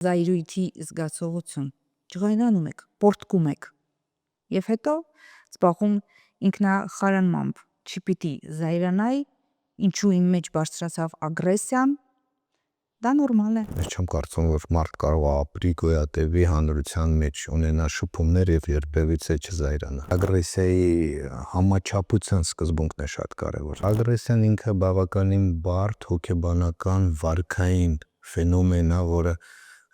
զայրույթի զգացողություն, ջղայնանում եք, պոռթկում եք, և հետո զբաղվում ինքնախարանմամբ, չպիտի զայրանայի, ինչու իմ մեջ բարձրացավ ագրեսիան, դա նորմալ է։ Ես չեմ կարծում, որ մարդ կարող է ապրի, գոյատևի հանրության մեջ, ունենա շփումներ և երբևիցե չզայրանա։ Ագրեսիայի համաչափության սկզբունքն է շատ կարևոր։ Ագրեսիան ինքը բավականին բարդ հոգեբանական վարքային ֆենոմեն է, որը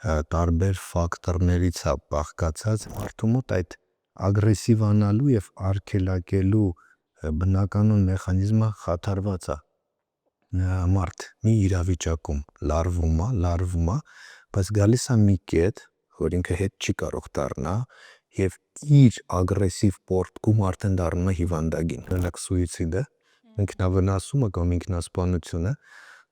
տարբեր ֆակտորներից է բաղկացած։ Մարդու մոտ այդ ագրեսիվանալու և արգելակելու բնականոն մեխանիզմը խաթարված է։ Մարդ մի իրավիճակում լարվում է, բայց գալիս է մի կետ, որ ինքը հետ չի կարող դառնա, և իր ագրեսիվ պոռթկումը արդեն դառնում է հիվանդագին։ Օրինակ սուիցիդը, ինքնավնասումը կամ ինքնասպանությունը,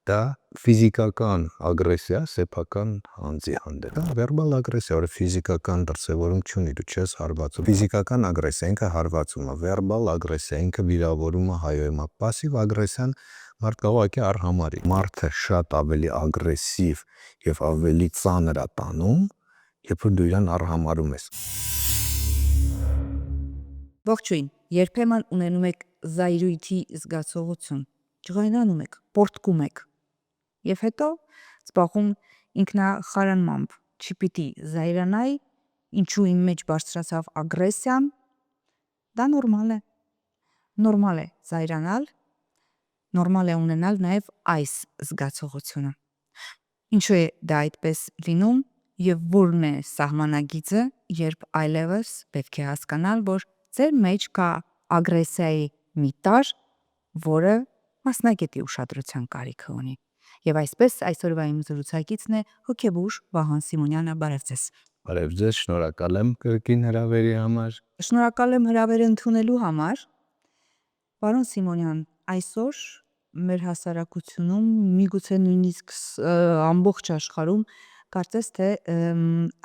դա ֆիզիկական ագրեսիա սեփական անձի հանդեպ։ Վերբալ ագրեսիա, որը ֆիզիկական դրսևորում չունի, դու չես հարվածում։ Ֆիզիկական ագրեսիա ինքը հարվածում է, վերբալ ագրեսիա ինքը վիրավորում է, հայոյում է։ Պասիվ ագրեսիան մարդը ուղղակի արհամարհի։ Մարդը շատ ավելի ագրեսիվ և ավելի ծանր է տանում, երբ որ դու իրան արհամարհում ես։ Ողջույն, երբեմն ունենում եք զայրույթի զգացողություն, ջղայնանում եք, պոռթկում եք, և հետո զբաղվում ինքնախարանմամբ, չպիտի զայրանայի, ինչու իմ մեջ բարձրացավ ագրեսիան, դա նորմալ է։ Նորմալ է զայրանալ, նորմալ է ունենալ նաև այս զգացողությունը։ Ինչու է դա այդպես լինում և որն է սահմանագիծը, երբ այլևս պետք է հասկանալ, որ ձեր մեջ կա ագրեսիայի մի տարր, որը մասնագետի ուշադրության կարիք ունի։ Եվ այսպես այսօրվա իմ զրուցակիցն է հոգեբույժ Վահան Սիմոնյանը, բարև ձեզ։ Բարև ձեզ, շնորհակալ եմ կրկին հրավերի համար։ Շնորհակալ եմ հրավերը ընդունելու համար։ Պարոն Սիմոնյան, այսօր մեր հասարակությունում, միգուցե նույնիսկ ամբողջ աշխարհում, կարծես թե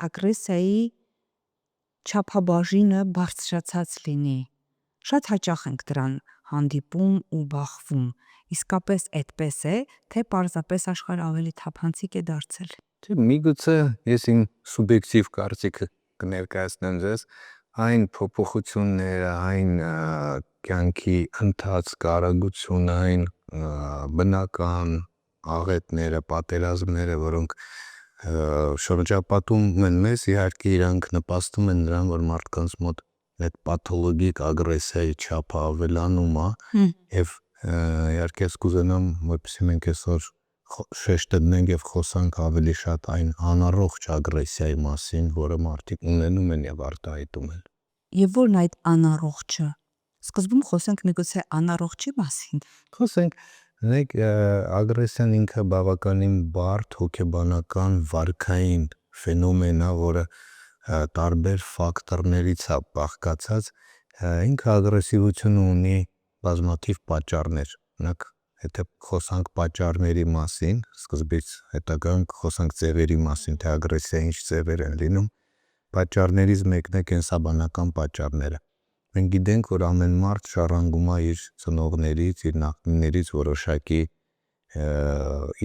ագրեսիայի չափաբաժինը բարձրացած լինի։ Շատ հաճախ ենք դրան հանդիպում ու բախվում։ Իսկապես այդպես է, թե պարզապես աշխարհը ավելի թափանցիկ է դարձել։ Միգուցե ես իմ սուբյեկտիվ կարծիքը կներկայացնեմ ձեզ, այն փոփոխությունները, այն կյանքի ընթացքը, արագությունը, այն բնական աղետները, պատերազմները, որոնք շրջապատում են մեզ, իհարկե իրանք նպաստում են նրան, որ մարդկանց մոտ այդ պաթոլոգիկ ագրեսիայի չափը ավելանում է, և իհարկե ես կուզենամ, որպեսզի մենք այսօր շեշտը դնենք և խոսանք ավելի շատ այն անառողջ ագրեսիայի մասին, որը մարդիկ ունենում են և արտահայտում են։ Եվ ո՞րն է այդ անառողջը։ Սկզբում խոսենք միգուցե անառողջի մասին։ Խոսենք, ագրեսիան ինքը բավականին բարդ հոգեբանական վարքային ֆենոմեն է, որը տարբեր ֆակտորներից է բաղկացած։ Ինքը ագրեսիվությունը ունի բազմաթիվ պատճառներ։ Օրինակ, եթե խոսանք պատճառների մասին, սկզբից հետագայում կխոսանք ձևերի մասին, թե ագրեսիա ինչ ձևեր են լինում, պատճառներից մեկն է կենսաբանական պատճառները։ Մենք գիտենք, որ ամեն մարդ ժառանգում է իր ծնողներից, իր նախնիներից որոշակի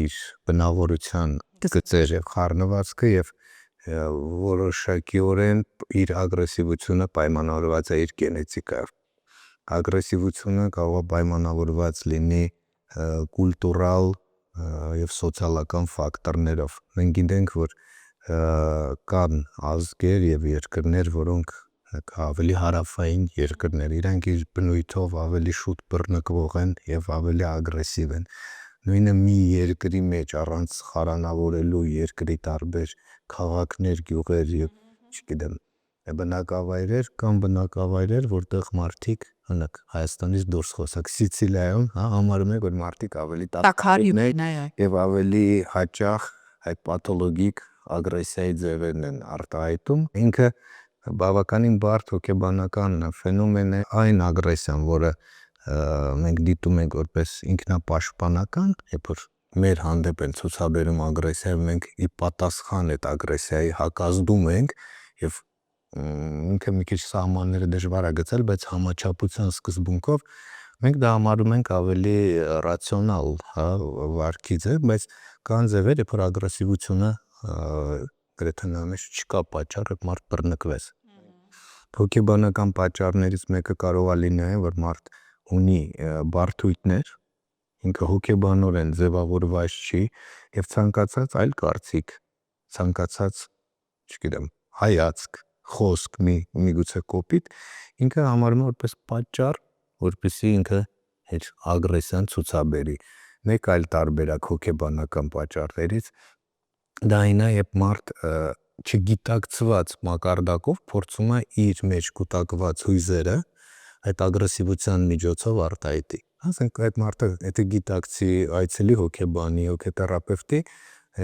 իր բնավորության գծեր և խառնվածքը, և որոշակիորեն իր ագրեսիվությունը պայմանավորված է իր գենետիկայով։ Ագրեսիվությունը կարող է պայմանավորված լինի կուլտուրալ և սոցիալական ֆակտորներով։ Մենք գիտենք, որ կան ազգեր և երկրներ, որոնք ավելի հարավային երկրներ, իրանք իր բնույթով ավելի շուտ բռնկվող են և ավելի ագրեսիվ են։ Նույնը մի երկրի մեջ առանց խարանավորելու երկրի տարբեր քաղաքներ, գյուղեր և չգիտեմ բնակավայրեր, կան բնակավայրեր, որտեղ մարդիկ, օրինակ Հայաստանից դուրս խոսակ, Սիցիլիայում համարում են, որ մարդիկ ավելի տաքարյուն են և ավելի հաճախ այդ պաթոլոգիկ ագրեսիայի ձևերն են արտահայտում։ Ինքը բավականին բարդ հոգեբանական ֆենոմեն է, այն ագրեսիան, որը մենք դիտում ենք որպես ինքնապաշտպանական, երբ որ մեր հանդեպ են ցուցաբերում ագրեսիա, մենք ի պատասխան այդ ագրեսիայի հակազդում ենք, և ինքը մի քիչ սահմանները դժվար է գծել, բայց համաչափության սկզբունքով մենք դա համարում ենք ավելի ռացիոնալ վարքի ձև, բայց կան ձևեր, երբ որ ագրեսիվությունը գրեթե նրա մեջ չկա պատճառ, որ մարդ բռնկվեց։ Հոգեբանական պատճառներից մեկը կարող է լինել, որ մարդ ունի բարդույթներ, ինքը հոգեբանորեն ձևավորված չի եւ ցանկացած այլ կարծիք, ցանկացած, չգիտեմ, հայացք, խոսք միգուցե կոպիտ, ինքը համարում է որպես պատճառ, որպեսզի ինքը իր ագրեսիան ցուցաբերի։ Մեկ այլ տարբերակ հոգեբանական պատճառներից դա այն է, երբ մարդ չգիտակցված մակարդակով փորձում է իր մեջ կուտակված հույզերը այդ ագրեսիվության միջոցով արտահայտի։ Ասենք այդ մարդը եթե գիտակցի, այցելի հոգեբանի, հոգեթերապևտի,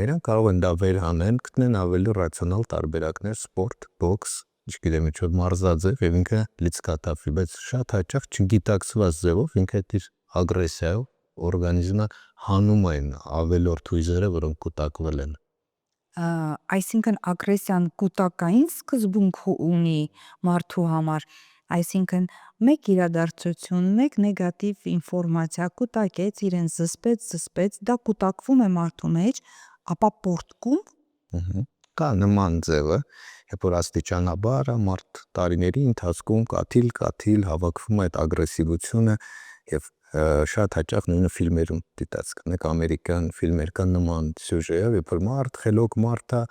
իրենք կարող են դա վերհանեն, գտնեն ավելի ռացիոնալ տարբերակներ՝ սպորտ, բոքս, չգիտեմ ինչ որ մարզաձև եւ ինքը լիցքաթափվի, բայց շատ հաճախ չգիտակցված ձևով ինքը իր ագրեսիայով օրգանիզմը հանում այն ավելորդ հույզերը, որոնք կուտակվել են։ Այսինքն ագրեսիան կուտակային սկզբունք ունի մարդու համար, այսինքն մեկ իրադարձություն, մեկ նեգատիվ ինֆորմացիա կուտակեց, իրեն զսպեց, դա կուտակվում է մարդու մեջ, ապա պոռթկում Կա նման ձևը, երբ որ աստիճանաբար մարդ տարիների ընթացքում կաթիլ հավաքվում է այդ ագրեսիվությունը եւ շատ հաճախ նույնը ֆիլմերում դիտած կնեք, ամերիկյան ֆիլմեր կան նման սյուժեով, երբ որ մարդ, խելոք մարդ է,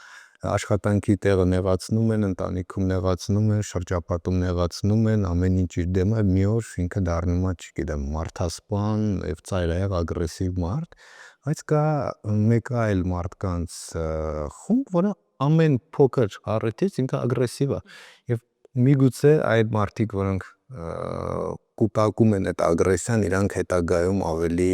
աշխատանքի տեղը նեղացնում են, ընտանիքում նեղացնում են, շրջապատում նեղացնում են, ամեն ինչ իր դեմ է, մի օր ինքը դառնում է, չգիտեմ, մարդասպան եւ ծայրահեղ ագրեսիվ մարդ, բայց կա մեկ այլ մարդկանց խումբ, որը ամեն փոքր առիթից ինքը ագրեսիվ է եւ միգուցե այդ մարդիկ, որոնք կուտակում են այդ ագրեսիան, իրանք հետագայում ավելի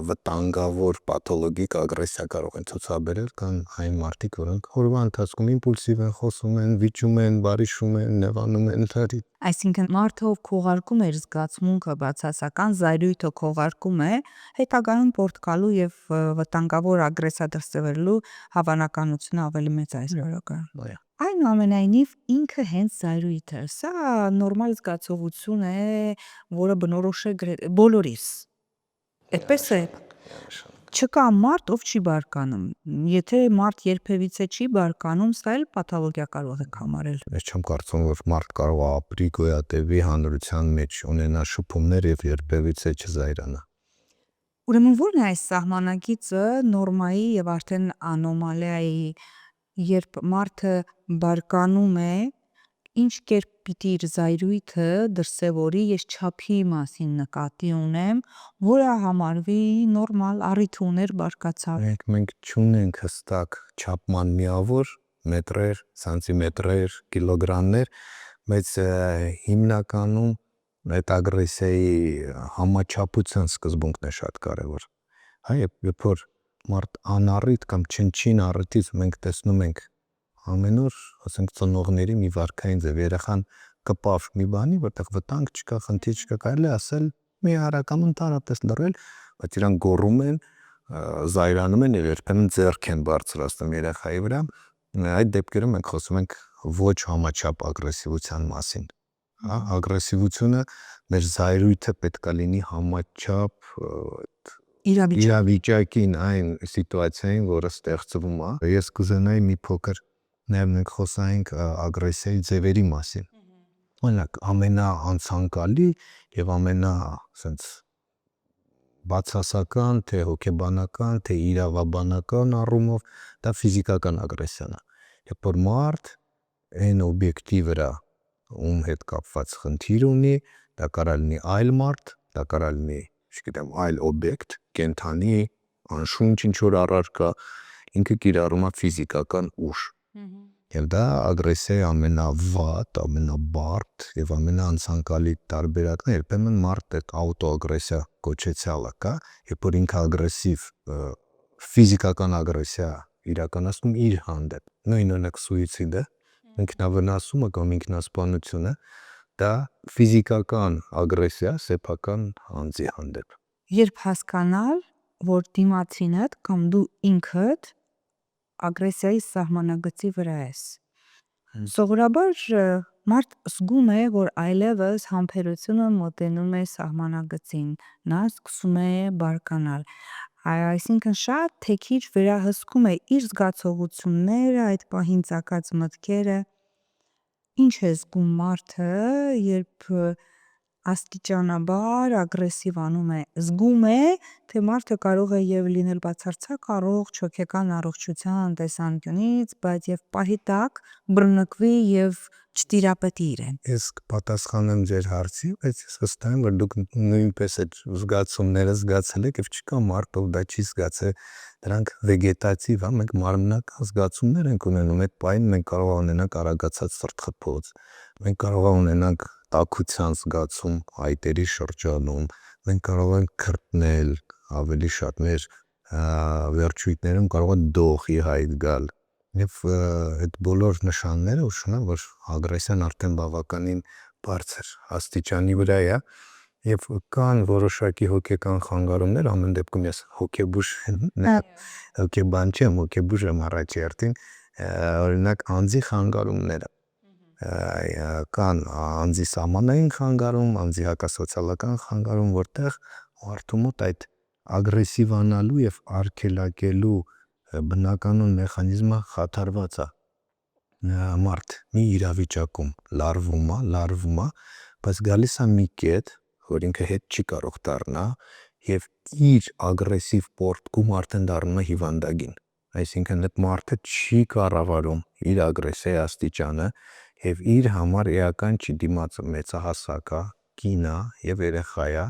վտանգավոր պաթոլոգիկ ագրեսիա կարող են ցուցաբերել, քան այն մարդիկ, որոնք օրվա ընթացքում իմպուլսիվ են, խոսում են, վիճում են, բարիշում են, նեղանում են, Այսինքն մարդը ով քողարկում էր զգացմունքը բացասական զայրույթը քողարկում է, հետագայում պոռթկալու եւ վտանգավոր ագրեսիա դրսևորելու հավանականությունը ավելի մեծ է այս բնորոշական։ Այնուամենայնիվ ինքը հենց զայրույթ է։ Սա նորմալ զգացողություն է, որը բնորոշ է բոլորիս։ Այդպես է։ Չկա մարդ, ով չի բարկանում։ Եթե մարդ երբևիցե չի բարկանում, սա էլ պաթոլոգիա կարող եք համարել։ Ես չեմ կարծում, որ մարդ կարող է ապրի, գոյատևի հանրության մեջ, ունենա շփումներ եւ երբևիցե չզայրանա։ Ուրեմն ո՞րն է այս սահմանագիծը նորմայի եւ արդեն անոմալիայի, երբ մարդը բարկանում է, ինչ կերպ պիտի իր զայրույթը դրսևորի, ես չափի մասին նկատի ունեմ, որը համարվի նորմալ, առիթ ուներ, բարկացավ։ Մենք չունենք հստակ չափման միավոր, մետրեր, սանտիմետրեր, կիլոգրամներ, բայց հիմնականում այդ ագրեսիայի համաչափության սկզբունքն է շատ կարևոր։ Երբ որ մարդ անառիթ կամ չնչին առիթից մենք տեսնում ենք ամեն օր, ասենք ծնողների մի վարքային ձև, երեխան կպավ մի բանի, որտեղ վտանգ չկա, խնդիր չկա, կարելի է ասել մի արական ընդհանրապես լռել, բայց իրանք գոռում են, զայրանում են եւ երբեմն ձեռք են բարձրացնում երեխայի վրա, այդ դեպքերում մենք խոսում ենք ոչ համաչափ ագրեսիվության մասին։ Ագրեսիվությունը մեր զայրույթը պետք է լինի համաչափ իրավիճակին, այն սիտուացիային, որը ստեղծվում է։ Ես կուզենայի մի փոքր նաև մենք խոսայինք ագրեսիայի ձևերի մասին։ Օրինակ, ամենաանցանկալի եւ ասենց բացասական, թե հոգեբանական, թե իրավաբանական առումով դա ֆիզիկական ագրեսիան է։ Երբ որ մարդ այն օբյեկտի վրա, ում հետ կապված խնդիր ունի, դա կարող է լինի այլ մարդ, դա կարող է լինի, չգիտեմ, այլ օբյեկտ, կենդանի, անշունչ ինչ որ առարկա, ինքը կիրառում է ֆիզիկական ուժ։ Եվ դա ագրեսիայի ամենավատ, ամենաբարդ եւ ամենաանցանկալի տարբերակն է, երբեմն մարդ այդ աուտոագրեսիա կոչեցյալը կա, երբ որ ինքը ագրեսիվ ֆիզիկական ագրեսիա իրականացնում իր հանդեպ, նույնօրինակ սուիցիդը, ինքնավնասումը կամ ինքնասպանությունը, դա ֆիզիկական ագրեսիա սեփական անձի հանդեպ։ Երբ հասկանալ, որ դիմացինդ կամ դու ինքդ ագրեսիայի սահմանագծի վրա ես։ Սովորաբար մարդ զգում է, որ այլևս համբերությունը մոտենում է սահմանագծին, նա սկսում է բարկանալ։ Այսինքն շատ թեքիչ վերահսկում է իր զգացողությունները, այդ պահին ծագած մտքերը։ Ինչ է զգում մարդը, երբ աստիճանաբար ագրեսիվանում է, զգում է, թե մարդը կարող է և լինել բացարձակ առողջ հոգեկան առողջության տեսանկյունից, բայց և պահի տակ բռնկվի և չտիրապետի իրեն։ Ես պատասխանեմ ձեր հարցի, բայց ես վստահ եմ, որ դուք նույնպես այդ զգացումները զգացել եք եւ չկա մարդ, ով դա չի զգացել, դրանք վեգետատիվ է, մենք մարմնական զգացումներ ենք ունենում, այդ պահին մենք կարող ունենանք արագացած սրտխփոց, մենք կարող ունենանք տաքության զգացում այտերի շրջանում, մենք կարող ենք քրտնել ավելի շատ, մեր վերջույթներում կարող է դողի հայտ գալ եւ այդ բոլոր նշանները ուշում են, որ ագրեսիան արդեն բավականին բարձր աստիճանի վրա է եւ կան որոշակի հոգեկան խանգարումներ, ամեն դեպքում ես հոգեբուժ հոգեբան չեմ, հոգեբուժ եմ առաջերտին, օրինակ անձի խանգարումները կան անձի սահմանային խանգարում, անձի հակասոցիալական խանգարում, որտեղ մարդու մոտ այդ ագրեսիվանալու եւ արգելակելու բնականon մեխանիզմը խաթարված է, մարդ մի իրավիճակում լարվում է, բայց գալիս է մի կետ, որ ինքը հետ չի կարող դառնա եւ իր ագրեսիվ պոռթկում արդեն դառնում է հիվանդագին, այսինքն այդ մարդը չի կառավարում իր ագրեսիայի աստիճանը եւ իր համար էական չի, դիմացը մեծահասակ է, կին է եւ երեխա է,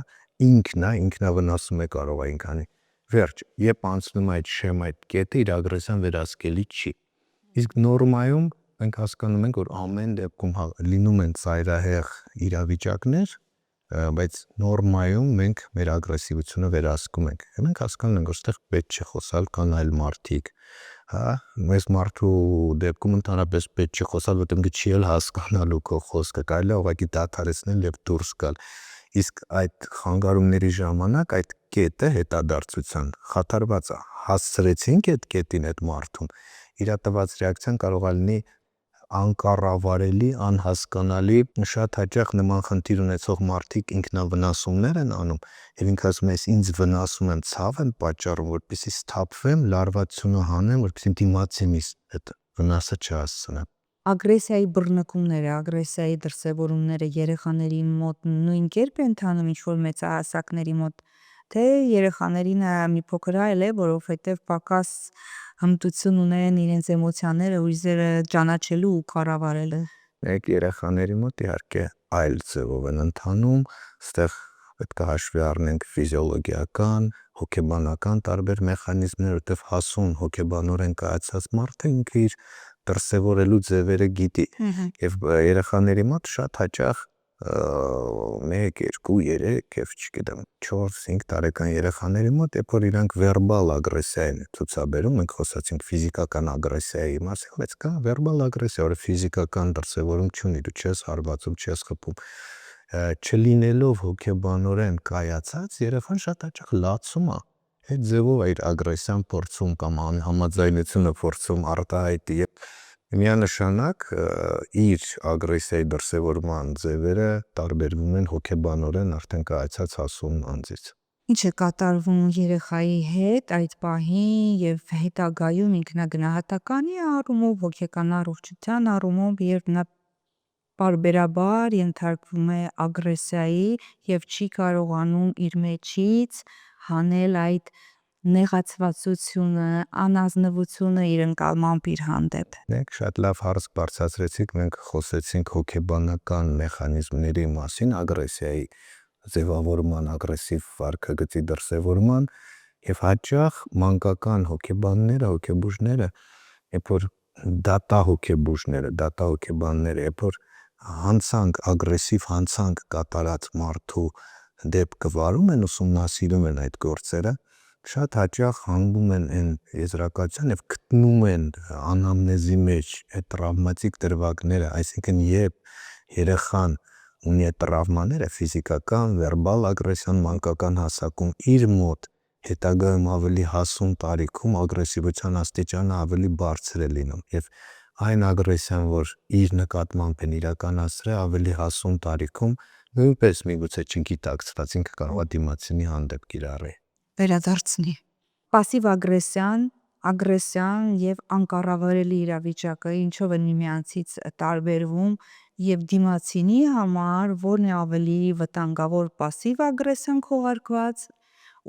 ինքնավնասում է կարող է ինքանի, վերջ, երբ անցնում է այդ շեմ, այդ կետը, իր ագրեսիան վերահսկելի չի, իսկ նորմայում մենք հասկանում ենք, որ ամեն դեպքում լինում են ծայրահեղ իրավիճակներ, բայց նորմայում մենք մեր ագրեսիվությունը վերահսկում ենք եւ մենք հասկանում ենք, որ այստեղ պետք չէ խոսալ, կան այլ մարդիկ, մեզ մարդու դեպքում ընդհանրապես պետք չէ խոսալ, որտեղ ինքը չի էլ հասկանալու քո խոսքը, կարելի է ուղղակի դադարեցնել եւ դուրս գալ, իսկ այդ խանգարումների ժամանակ այդ կետը հետադարձության խաթարված է, հասցրեցինք այդ կետին այդ մարդուն, իր տված ռեակցիան կարող է լինի անկառավարելի, անհասկանալի, շատ հաճախ նման խնդիր ունեցող մարդիկ ինքնավնասումներ են անում եւ ինքը ասում է, ինձ վնասում եմ, ցավ եմ պատճառում, որպեսզի սթափվեմ, լարվածությունը հանեմ, որպեսզի դիմացին այդ վնասը չհասցնեմ։ Ագրեսիայի բռնկումները, ագրեսիայի դրսևորումները երեխաների մոտ նույն կերպ են ընթանում ինչ-որ մեծահասակների մոտ, թե երեխաներին մի փոքր այլ է, որովհետև պակաս հմտություն ունեն իրենց էմոցիաները, հույզերը ճանաչելու ու կառավարելու։ Մեկ երեխաների մոտ իհարկե այլ ձևով են ընթանում, այստեղ պետք է հաշվի առնենք ֆիզիոլոգիական, հոգեբանական տարբեր մեխանիզմներ, որտեղ հասուն հոգեբանորեն կայացած մարդը ինքը իր դրսևորելու ձևերը գիտի եւ երեխաների մոտ շատ հաճախ 1, 2, 3 եւ չգիտեմ 4-5 տարեկան երեխաների մոտ երբ որ իրանք վերբալ ագրեսիա են ցուցաբերում, մենք խոսացինք ֆիզիկական ագրեսիայի մասին, բայց կա վերբալ ագրեսիա, որը ֆիզիկական դրսևորում չունի, դու չես հարվածում, չես խփում, չլինելով հոգեբանորեն կայացած, երեխան շատ հաճախ լացում է, այդ ձևով է իր ագրեսիան փորձում կամ համաձայնությունը փորձում արտահայտի եւ միանշանակ իր ագրեսիայի դրսևորման ձևերը տարբերվում են հոգեբանորեն արդեն կայացած հասուն անձից։ Ինչ է կատարվում երեխայի հետ այդ պահին եւ հետագայում ինքնագնահատականի առումով, հոգեկան առողջության առումով, երբ նա պարբերաբար ենթարկվում է ագրեսիայի եւ չի կարողանում իր մեջից հանել այդ նեղացվածությունը, անազնվությունը իր ընկալմամբ իր հանդեպ։ Մենք շատ լավ հարց բարձրացրեցիք, մենք խոսեցինք հոգեբանական մեխանիզմների մասին, ագրեսիայի ձևավորման, ագրեսիվ վարքագծի դրսևորման եւ հաճախ մանկական հոգեբանները, հոգեբուժները, երբ որ դատա հոգեբանները, երբ որ ագրեսիվ հանցանք կատարած մարդու դեպքը վարում են, ուսումնասիրում են այդ գործերը, շատ հաճախ հանգում են այն եզրակացության եւ գտնում են անամնեզի մեջ այդ տրավմատիկ դրվագները, այսինքն երբ երեխան ունի այդ տրավմաները ֆիզիկական, վերբալ ագրեսիան մանկական հասակում իր մոտ հետագայում ավելի հասուն տարիքում ագրեսիվության աստիճանը ավելի բարձր է լինում եւ այն ագրեսիան, որ իր նկատմամբ են իրականացրել ավելի հասուն տարիքում, նույնպես միգուցե չգիտակցված ինքը կարող է դիմացինի հանդեպ կիրառի։ Վերադարձնի։ Պասիվ ագրեսիան եւ անկառավարելի իրավիճակը ինչով են միմյանցից տարբերվում եւ դիմացինի համար որն է ավելի վտանգավոր պասիվ ագրեսիան քողարկված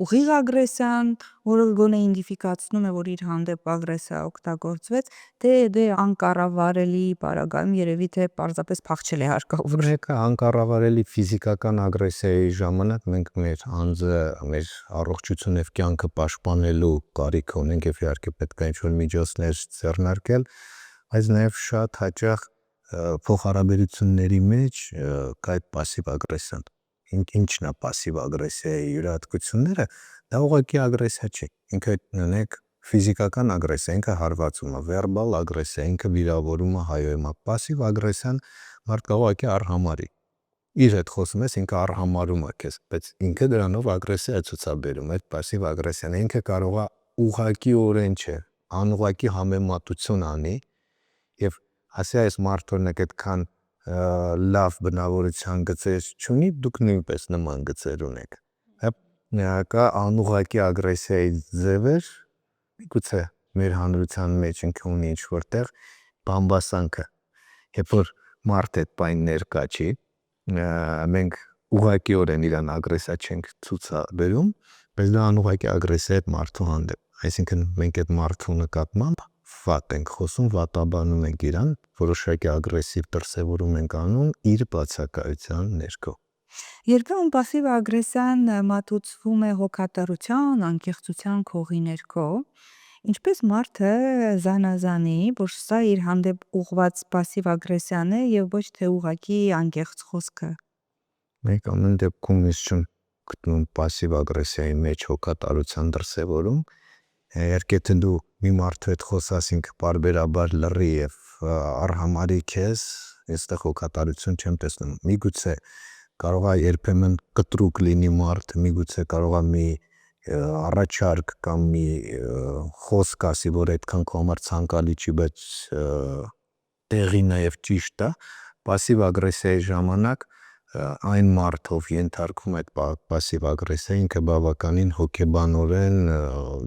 ուղիղ ագրեսիան, որը գոնե իդենտիֆիկացնում է, որ իր հանդեպ ագրեսիա օգտագործվեց, թե անկառավարելի պարագայում երևի թե պարզապես փախչել է հարկավոր։ Անկառավարելի ֆիզիկական ագրեսիայի ժամանակ մենք մեր անձը, մեր առողջությունը եւ կյանքը պաշտպանելու կարիք ունենք եւ իհարկե պետք է ինչ-որ միջոցներ ձեռնարկել, բայց նաեւ շատ հաճախ փոխհարաբերությունների մեջ կա այդ պասիվ ագրեսիան։ Ինչն է պասիվ ագրեսիայի յուրահատկությունները, դա ուղղակի ագրեսիա չէ։ Ինքը ունենք ֆիզիկական ագրեսիա, ինքը հարվածում է, վերբալ ագրեսիա, ինքը վիրավորում է, հայոյում է։ Պասիվ ագրեսիան մարդը ուղղակի արհամարի։ Իր հետ խոսում ես, ինքը արհամարում է քեզ, բայց ինքը դրանով ագրեսիա է ցուցաբերում, այդ պասիվ ագրեսիան։ Ինքը կարող է ուղղակիորեն չէ, անուղղակի համեմատություն անի եւ ասի այս մարդը օրինակ այդքան լավ բնավորության գծեր չունի, դուք նույնպես նման գծեր ունեք։ Կա անուղղակի ագրեսիայի ձևեր, գուցե մեր հանրության մեջ ինքը ունի ինչ-որ տեղ բամբասանքը, երբ որ մարդը այդ բան ներկա չի, մենք ուղղակիորեն իրան ագրեսիա չենք ցուցաբերում, բայց դա անուղղակի ագրեսիա է մարդու հանդեպ, այսինքն մենք այդ մարդու նկատմամբ վատ ենք խոսում, վատաբանում ենք իրան, որոշակի ագրեսիվ դրսևորում ենք անում իր բացակայության ներքո։ Երբեմն պասիվ ագրեսիան մատուցվում է հոգատարության, անկեղծության քողի ներքո, ինչպես մարդը զանազանի, որ սա իր հանդեպ ուղղված պասիվ ագրեսիան է եւ ոչ թե ուղղակի անկեղծ խոսքը։ Մենք ամեն դեպքում ես չեմ գտնում պասիվ ագրեսիայի մեջ հոգատարության դրսևորում, իհարկե թե դու մի մարդու հետ խոսաս ինքը պարբերաբար լռի եւ արհամարի քեզ, այստեղ հոգատարություն չեմ տեսնում։ Միգուցե կարող է երբեմն կտրուկ լինի մարդ, միգուցե կարող է մի առաջարկ կամ մի խոսք ասի, որ այդքան քո համար ցանկալի չի, բայց տեղին է եւ ճիշտ է, պասիվ ագրեսիայի ժամանակ այն մարդը, ով ենթարկվում է այդ պասիվ ագրեսիա, ինքը բավականին հոգեբանորեն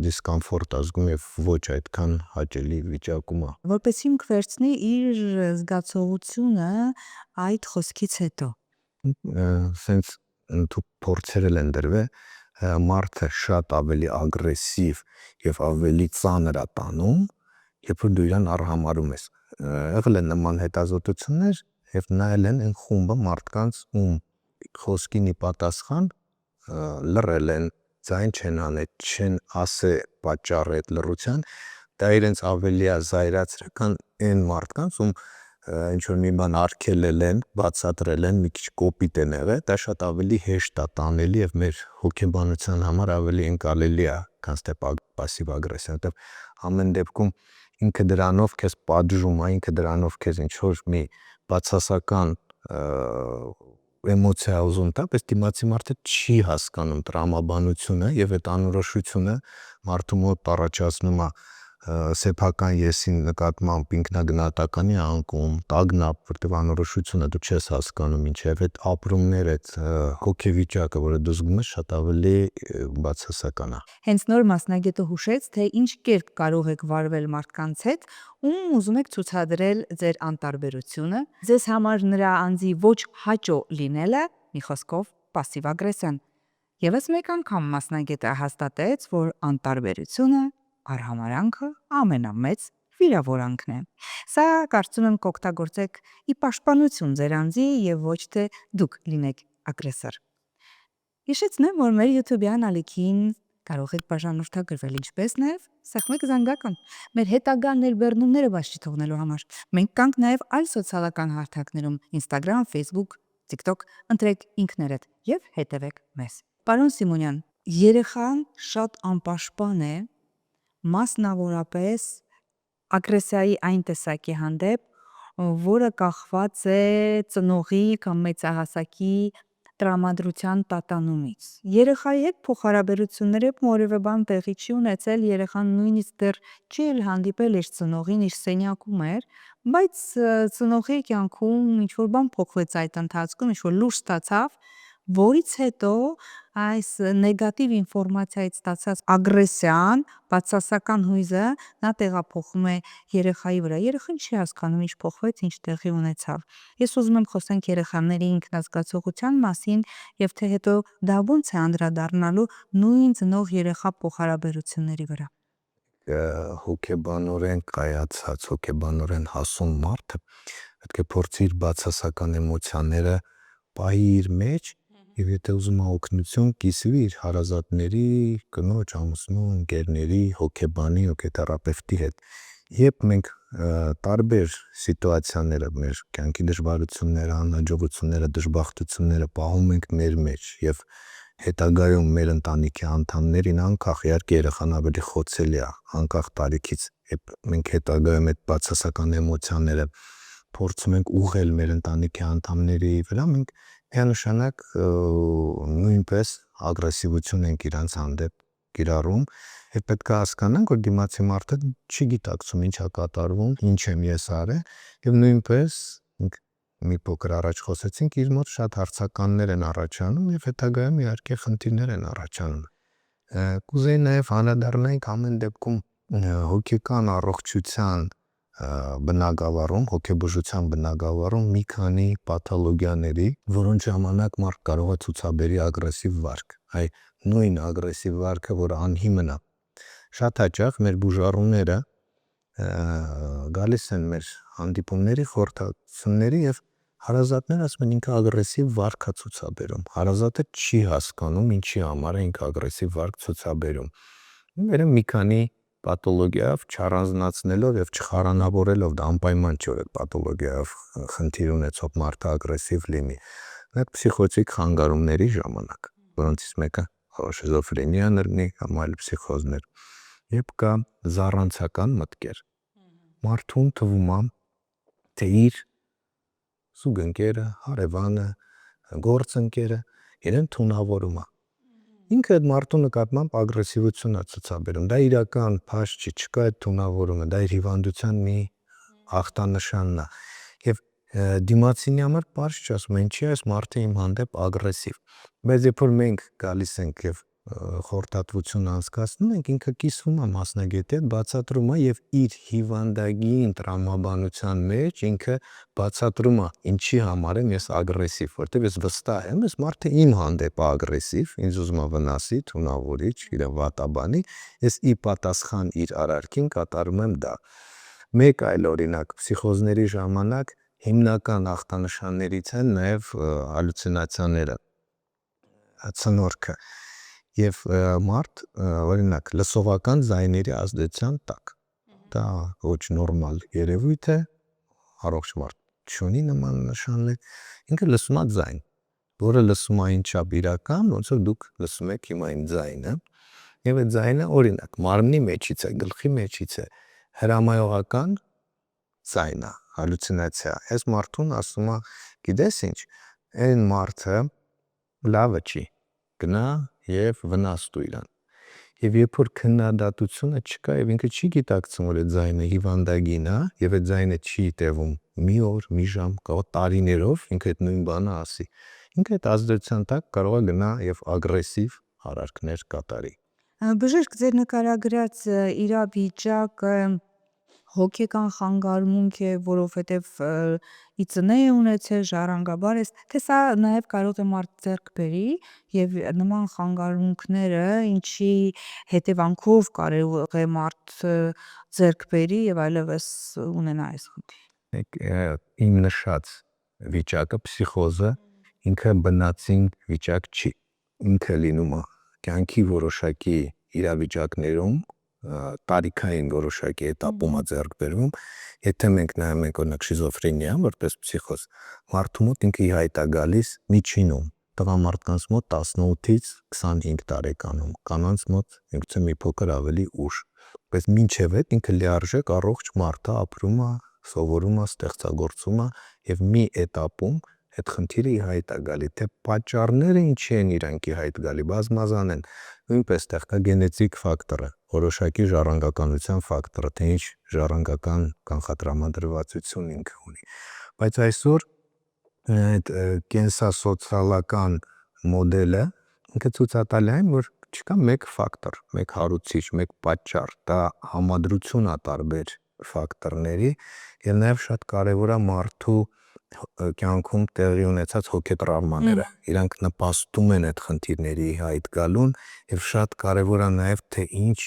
դիսկոմֆորտ զգում եւ ոչ այդքան հաճելի վիճակում է։ Որպես հիմք վերցնի իր զգացողությունը այդ խոսքից հետո։ Սենց փորձեր են դրվել, մարդը շատ ավելի ագրեսիվ եւ ավելի ծանր է տանում, երբ որ դու իրան արհամարում ես։ Եղել են նման հետազոտություններ եւ նայել են այն խումբը մարդկանց, ում խոսքին ի պատասխան լռել են, ձայն չեն անել, չեն ասել պատճառը այդ լռության, դա իրենց ավելի է զայրացրել, քան այն մարդկանց, ում ինչ-որ մի բան արգելել են, բացատրել են, մի քիչ կոպիտ են եղել, դա շատ ավելի հեշտ է տանելի եւ մեր հոգեբանության համար ավելի ընկալելի է, քան թե պասիվ ագրեսիան, որտեղ ամեն դեպքում ինքը դրանով քեզ պատժում է, ինքը դրանով քեզ ինչ-որ մի բացասական էմոցիա ուզում տա, բայց դիմացի մարդը չի հասկանում տրամաբանությունը եւ այդ անորոշությունը մարդու մոտ առաջացնում է սեփական եսի նկատմամբ ինքնագնահատականի անկում, տագնապ, որտեղ անորոշությունը դու չես հասկանում ինչեւ այդ ապրումներ, այդ հոգեվիճակը, որը դու զգում ես, շատ ավելի բացասական է։ Հենց նոր մասնագետը հուշեց, թե ինչ կերպ կարող եք վարվել մարդկանց հետ, ում ուզում եք ցուցադրել ձեր անտարբերությունը, ձեզ համար նրա անձի ոչ հաճո լինելը, մի խոսքով պասիվ ագրեսիան։ Եվս մեկ անգամ մասնագետը հաստատեց, որ անտարբերությունը, արհամարանքը ամենամեծ վիրավորանքն է։ Սա կարծում եմ կօգտագործեք ի պաշտպանություն ձեր անձի եւ ոչ թե դուք լինեք ագրեսոր։ Հիշեցնեմ, որ մեր YouTube-յան ալիքին կարող եք բաժանորդագրվել, ինչպես նաև սեղմեք զանգակն մեր հետագա ներբեռնումները բաց չթողնելու համար։ Մենք կանք նաև այլ սոցիալական հարթակներում՝ Instagram, Facebook, TikTok, ընտրեք ինքներդ եւ հետևեք մեզ։ Պարոն Սիմոնյան, երեխան շատ անպաշտպան է, մասնավորապես ագրեսիայի այն տեսակի հանդեպ, որը կախված է ծնողի կամ մեծահասակի տրամադրության տատանումից։ Երեխայի հետ փոխհարաբերությունները որևէ բան տեղի չի ունեցել, երեխան նույնիսկ դեռ չի էլ հանդիպել իր ծնողին, իր սենյակում էր, բայց ծնողի կյանքում ինչ-որ բան փոխվեց այդ ընթացքում, ինչ-որ լուր ստացավ, որից հետո այս նեգատիվ ինֆորմացիայից ստացած ագրեսիան, բացասական հույզը նա տեղափոխում է երեխայի վրա։ Երեխան չի հասկանում ինչ փոխվեց, ինչ տեղի ունեցավ։ Ես ուզում եմ խոսենք երեխաների ինքնազգացողության մասին եւ թե հետո դա ոնց է անդրադառնալու նույն ծնող երեխա փոխհարաբերությունների վրա։ Հոգեբանորեն կայացած, հոգեբանորեն հասուն մարդը պետք է փորձի իր բացասական էմոցիաները պահի իր մեջ եւ եթե ուզում է օգնություն կիսվի իր հարազատների, կնոջ, ամուսնու, ընկերների, հոգեբանի, հոգեթերապևտի հետ։ Երբ մենք տարբեր սիտուացիաները, մեր կյանքի դժվարությունները, անհաջողությունները, դժբախտությունները պահում ենք մեր մեջ եւ հետագայում մեր ընտանիքի անդամներին անկախ իհարկե երեխան ավելի խոցելի է անկախ տարիքից երբ մենք հետագայում այդ բացասական էմոցիաները փորձում ենք ուղղել մեր ընտանիքի անդամների վրա մենք միանշանակ նույնպես ագրեսիվություն ենք իրանց հանդեպ կիրառում եւ պետք է հասկանանք որ դիմացի մարդը չի գիտակցում ինչ է կատարվում ինչ եմ ես արել եւ նույնպես մի փոքր առաջ խոսեցինք իր մոտ շատ հարցականներ են առաջանում եւ հետագայում իհարկե խնդիրներ են առաջանում կուզեի նաեւ անդրադառնալ ամեն դեպքում հոգեկան առողջության բնագավառում հոգեբուժության բնագավառում մի քանի պաթոլոգիաների որոնց ժամանակ մարդ կարող է ցուցաբերի ագրեսիվ վարք այ նույն ագրեսիվ վարքը որ անհիմն է շատ հաճախ մեր բուժառուները գալիս են մեր հանդիպումների խորհրդակցությունների եւ հարազատները ասում են ինքը ագրեսիվ վարք է ցուցաբերում հարազատը չի հասկանում ինչի համար է ինքը ագրեսիվ վարք ցուցաբերում մերը մի քանի պաթոլոգիայով չառանձնացնելով եւ չխարանավորելով դա անպայման չէ որ այդ պաթոլոգիայով խնդիր ունեցող մարդը ագրեսիվ լինի այդ պսիխոտիկ խանգարումների ժամանակ որոնցից մեկը շիզոֆրենիան լինի կամ այլ պսիխոզներ երբ կա զառանցական մտքեր մարդուն թվում է թե իր զուգընկերը, հարևանը, գործընկերը իրեն թունավորում է ինքը այդ մարդու նկատմամբ ագրեսիվություն է ցուցաբերում դա իրական փաստ չի չկա այդ թունավորումը դա իր հիվանդության մի ախտանշանն է եւ դիմացինի համար պարզ չի ասում ինչի է այս մարդը իմ հանդեպ ագրեսիվ բայց երբ որ մենք գալիս ենք եւ խորհրդատվություն անցկացնում ենք ինքը կիսվում է մասնագետի հետ բացատրում է եւ իր հիվանդագին տրամաբանության մեջ ինքը բացատրում է ինչի համար եմ ես ագրեսիվ որտեվ ես վստահ եմ այս մարդը իմ հանդեպ է ագրեսիվ ինձ ուզում է վնասի թունավորի իր վատաբանի ես ի պատասխան իր արարքին կատարում եմ դա մեկ այլ օրինակ պսիխոզների ժամանակ հիմնական ախտանշաններից են նաեւ հալյուցինացիաները ցնորքը եւ մարդ օրինակ լսողական ձայների ազդեցության տակ դա ոչ նորմալ երևույթ է առողջ մարդ չունի նման նշաններ ինքը լսում է ձայն որը լսում է ինչա իրական ոնց որ դուք լսում եք հիմա այն ձայնը եւ այդ ձայնը օրինակ մարմնի մեջից է գլխի մեջից է հրամայողական ձայն է հալյուցինացիա այս մարդուն ասում է գիտես ինչ այն մարդը լավը չի գնա եւ վնաս տու իրան եւ երբ որ քննադատությունը չկա եւ ինքը չի գիտակցում որ այդ ձայնը հիվանդագին է եւ այդ ձայնը չի տևում մի օր մի ժամ կարող տարիներով ինքը այդ նույն բանը ասի ինքը այդ ազդեցության տակ կարող է գնա եւ ագրեսիվ հարարքներ կատարի Բժիշկ ձեր նկարագրած իրավիճակը հոգեկան խանգարումք է, որովհետև ի ծնե է ունեցել ժառանգաբար է, թե սա նաև կարող է մարդ ձեռք բերի եւ նման խանգարումքները ինչի հետևանքով կարող է մարդ ձեռք բերի եւ այլևս ունենա այս խնդիր։ Իմ նշած վիճակը պսիխոզը ինքը բնածին վիճակ չի ինքը լինում է կյանքի որոշակի իրավիճակներում տարիքային որոշակի этаպում է ձեռք բերվում եթե մենք նայում ենք օրինակ շիզոֆրենիան որպես պսիխոզ մարդու մոտ ինքը ի հայտ է գալիս միջինում տղամարդկանց մոտ 18-ից 25 տարեկանում կանանց մոտ միգուցե մի փոքր ավելի ուշ բայց մինչև այդ ինքը լիարժեք առողջ մարդ է ապրում է սովորում է ստեղծագործում է եւ մի этаպում այդ խնդիրը ի հայտ է գալի թե պատճառները ինչի են իրանք ի հայտ գալի բազմազան են նույնպես տեղ կա գենետիկ ֆակտորը որոշակի ժառանգականության ֆակտորը թե ինչ ժառանգական կանխատրամադրվածություն ինքը ունի բայց այսօր այդ կենսասոցիալական մոդելը ինքը ցույց է տալի այն, որ չկա մեկ ֆակտոր, մեկ հարուցիչ, մեկ պատճառ, դա համադրություն է տարբեր ֆակտորների եւ նաեւ շատ կարեւոր է մարդու կյանքում տեղի ունեցած հոգետրավմաները, իրանք նպաստում են այդ խնդիրների հայտ գալուն եւ շատ կարեւոր է նաեւ թե ինչ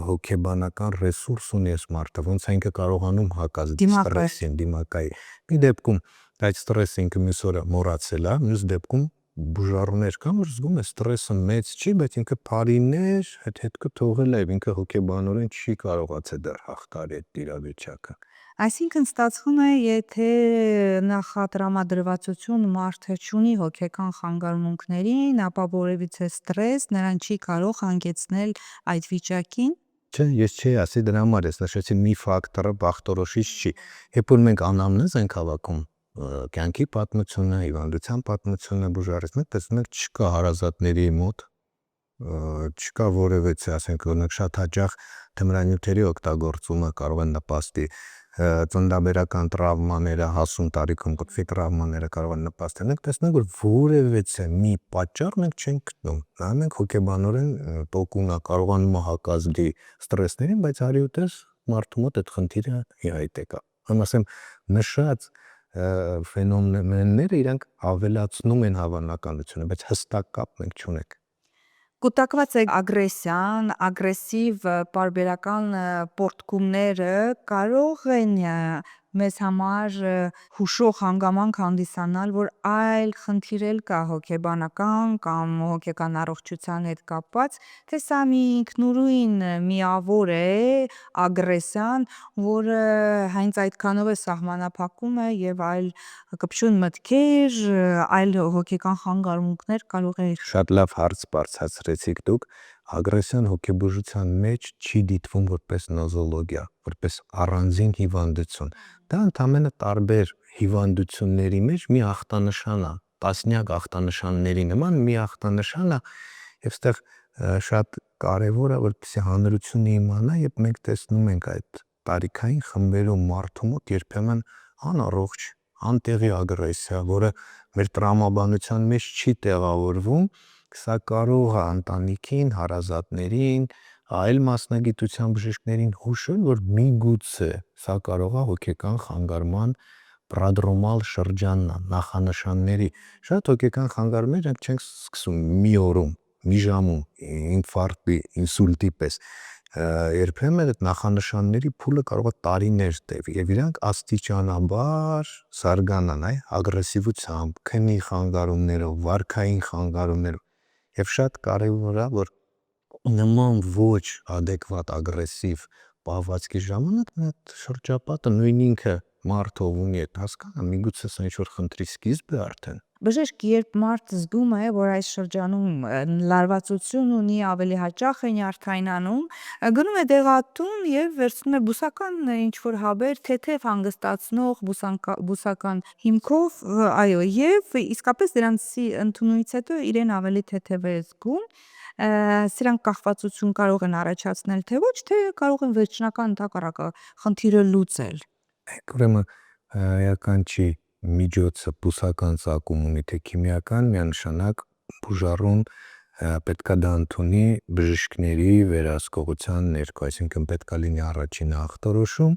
հոգեբանական ռեսուրս ունի այս մարդը, ոնց է ինքը կարողանում հակազդել ստրեսին, դիմակայի։ Մի դեպքում այդ ստրեսը ինքը մյուս օրը մոռացել է, մյուս դեպքում բուժառուներ կան, որ զգում է ստրեսը մեծ չի, բայց ինքը բարիներ այդ հետքը թողել է եւ ինքը հոգեբանորեն չի կարողացել դեռ հաղթարի այդ իրավիճակը։ Այսինքն ստացվում է, եթե նախատրամադրվածություն մարդը չունի հոգեկան խանգարումներին, ապա որևիցե ստրես նրան չի կարող հանգեցնել այդ վիճակին։ Չէ, ես չի ասի դրա համար, ես նշեցի մի ֆակտորը բախտորոշիչ չի։ Երբ որ մենք անամնեզ ենք հավաքում, կյանքի պատմությունը, հիվանդության պատմությունը բուժարից մենք տեսնում ենք չկա հարազատների մոտ, չկա որևէ, ասենք օրինակ շատ հաճախ թմրանյութերի օգտագործումը կարող է նպաստի, ծննդաբերական տրավմաները, հասուն տարիքում կտվի տրավմաները կարող են նպաստել։ Մենք տեսնում ենք, որ որևէ մի պատճառ մենք չենք գտնում։ Նայում ենք հոգեբանորեն տոկունա կարողանում է հակազդի ստրեսներին, բայց հարյուտես մարդու մոտ այդ խնդիրը հայտ եկա։ Ուրեմն ասեմ, նշած ֆենոմենները իրանք ավելացնում են հավանականությունը, բայց հստակ կապ մենք չունենք։ Կուտակված է ագրեսիան, ագրեսիվ պարբերական պոռթկումները կարող են մեզ համար հուշող հանգամանք հանդիսանալ, որ այլ խնդիր էլ կա հոգեբանական կամ հոգեկան առողջության հետ կապված, թե սա մի ինքնուրույն միավոր է ագրեսիան, որը հենց այդքանով է սահմանափակում է եւ այլ կպչուն մտքեր, այլ հոգեկան խանգարումներ կարող է։ Շատ լավ հարց բարձրացրեցիք դուք, ագրեսիան հոգեբուժության մեջ չի դիտվում որպես նոզոլոգիա, որպես առանձին հիվանդություն։ Դա ընդհանրապես տարբեր հիվանդությունների մեջ մի ախտանշան է, տասնյակ ախտանշանների նման մի ախտանշան է, եւ այստեղ շատ կարեւոր է, որպեսզի հանրությունը իմանա, երբ մենք տեսնում ենք այդ տարիքային խմբերում մարդու մոտ երբեմն անառողջ, անտեղի ագրեսիա, որը մեր տրամաբանության մեջ չի տեղավորվում, սա կարող է ընտանիքին, հարազատներին, այլ մասնագիտության բժիշկներին հուշել, որ միգուցե սա կարող է հոգեկան խանգարման պրոդրոմալ շրջանն է, նախանշանների։ Շատ հոգեկան խանգարումներ ենք չենք սկսում մի օրում, մի ժամում, ինֆարկտի, ինսուլտի պես։ Երբեմն այդ նախանշանների փուլը կարող է տարիներ տևի եւ իրանք աստիճանաբար զարգանան, ագրեսիվությամբ, քնի խանգարումներով, վարքային խանգարումներով։ Եվ շատ կարևոր է, որ նման ոչ adekvat ագրեսիվ պահվածքի ժամանակ այդ շրջապատը նույն ինքը մարդը ով ունի այդ հասկանը, միգուցե սա ինչ-որ խնդրի սկիզբ է արդեն։ Բժիշկ, երբ մարդ զգում է, որ այս շրջանում լարվածություն ունի, ավելի հաճախ է նյարդայնանում, գնում է դեղատուն եւ վերցնում է բուսական ինչ-որ հաբեր, թեթև հանգստացնող բուսական հիմքով, այո, եւ իսկապես դրանցի ընդունումից հետո իրեն ավելի թեթև է զգում, սրանք կախվածություն կարող են առաջացնել, թե ոչ, թե կարող են վերջնական ընդհակառակը խնդիրը լուծել։ Ուրեմն էական չի միջոցը բուսական ծագում ունի, թե քիմիական, միանշանակ բուժառուն պետք է դա ընդունի բժիշկների վերահսկողության ներքո, այսինքն պետք է լինի առաջին ախտորոշում,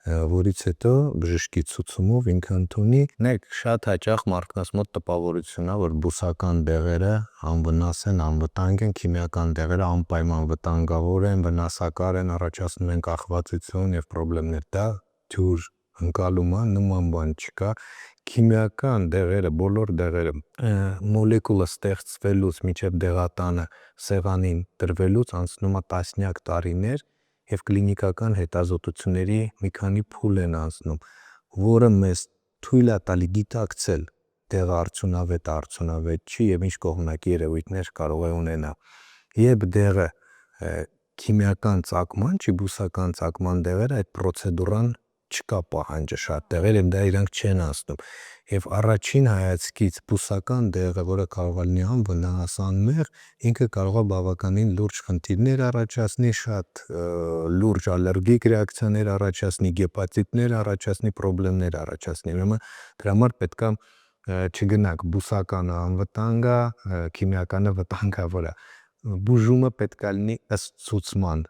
որից հետո բժշկի ցուցումով ինքը ընդունի։ Նայեք, շատ հաճախ մարդկանց մոտ տպավորություն է, որ բուսական դեղերը անվնաս են, անվտանգ են, քիմիական դեղերը անպայման վտանգավոր են, վնասակար են, առաջացնում են կախվածություն եւ խնդիրներ։ Դա թյուր ընկալում է, նման բան չկա։ Քիմիական դեղերը, բոլոր դեղերը մոլեկուլը ստեղծվելուց մինչև դեղատանը սեղանին դրվելուց անցնում է տասնյակ տարիներ եւ կլինիկական հետազոտությունների մի քանի փուլ են անցնում, որը մեզ թույլ է տալի գիտակցել դեղը արդյունավետ չի եւ ինչ կողմնակի երևույթներ կարող է ունենա։ Երբ դեղը քիմիական ծագման չի, բուսական ծագման դեղերը այդ պրոցեդուրան չկա պահանջը շատ դեղեր եւ դա իրանք չեն անցնում։ Եվ առաջին հայացքից բուսական դեղը, որը կարող է լինի անվնաս, անմեղ, ինքը կարող է բավականին լուրջ խնդիրներ առաջացնի, շատ լուրջ ալերգիկ ռեակցիաներ առաջացնի, գեպատիտներ առաջացնի, խնդիրներ առաջացնի։ Ուրեմն դրա համար պետք է չգնաք բուսականը անվտանգ է, քիմիականը վտանգավոր է։ Բուժումը պետք է լինի ըստ ցուցման։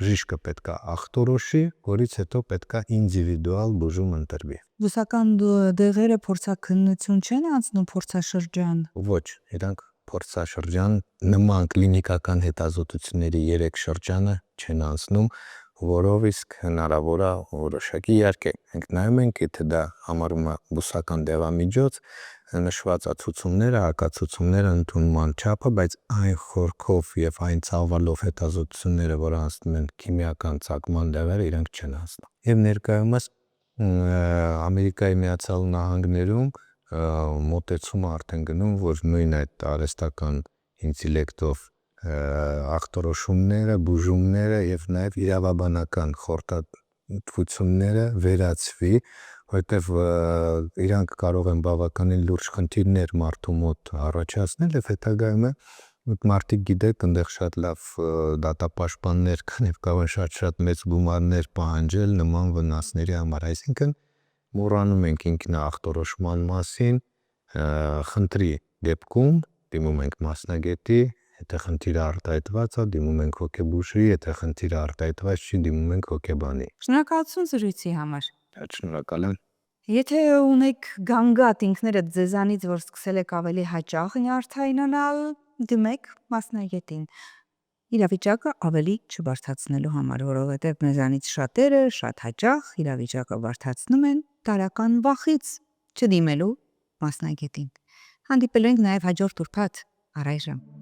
Բժիշկը պետք է ախտորոշի, որից հետո պետք է ինդիվիդուալ բուժում ընտրվի։ Բուսական դեղերը փորձաքննություն չեն անցնում փորձաշրջան։ Ոչ, իրանք փորձաշրջան նման կլինիկական հետազոտությունների 3 շրջանը չեն անցնում, որով իսկ հնարավոր է որոշակի իհարկե մենք նայում ենք, եթե դա համարվում է բուսական դեղամիջոց, նշված է ցուցումները, հակացուցումները, ընդունման չափը, բայց այն խորքով եւ այն ծավալով հետազոտությունները, որ անցնում են քիմիական ծագման դեղերը, իրանք չեն անցնում։ Եվ ներկայումս Ամերիկայի Միացյալ Նահանգներում մոտեցումը արդեն գնում, որ նույն այդ արհեստական ինտելեկտով ախտորոշումները, բուժումները եւ նաեւ իրավաբանական խորհրդատվությունները վերացվի, որտեվ իրանք կարող են բավականին լուրջ խնդիրներ մարդու մոտ առաջացնել եւ հետագայում մարդիկ գիտեք այնտեղ շատ լավ դատապաշտպաններ կան եւ կարող են շատ մեծ գումարներ պահանջել նման վնասների համար, այսինքն մոռանում ենք ինքնաախտորոշման մասին, խնդրի դեպքում դիմում ենք մասնագետի, եթե խնդիրը արտահայտված է, դիմում ենք հոգեբույժի, եթե խնդիրը արտահայտված չի, դիմում ենք հոգեբանի։ Շնորհակալություն զրույցի համար։ Շնորհակալ եմ։ Եթե ունեք գանգատ ինքներդ ձեզանից, որ սկսել եք ավելի հաճախ նյարդայնանալ, դիմեք մասնագետին։ Իրավիճակը ավելի չբարթացնելու համար, որովհետև մեզանից շատերը շատ հաճախ իրավիճակը բարթացնում են տարական վախից չդիմելու մասնագետին։ Հանդիպելու ենք նաև հաջորդ ուրբաթ, առայժմ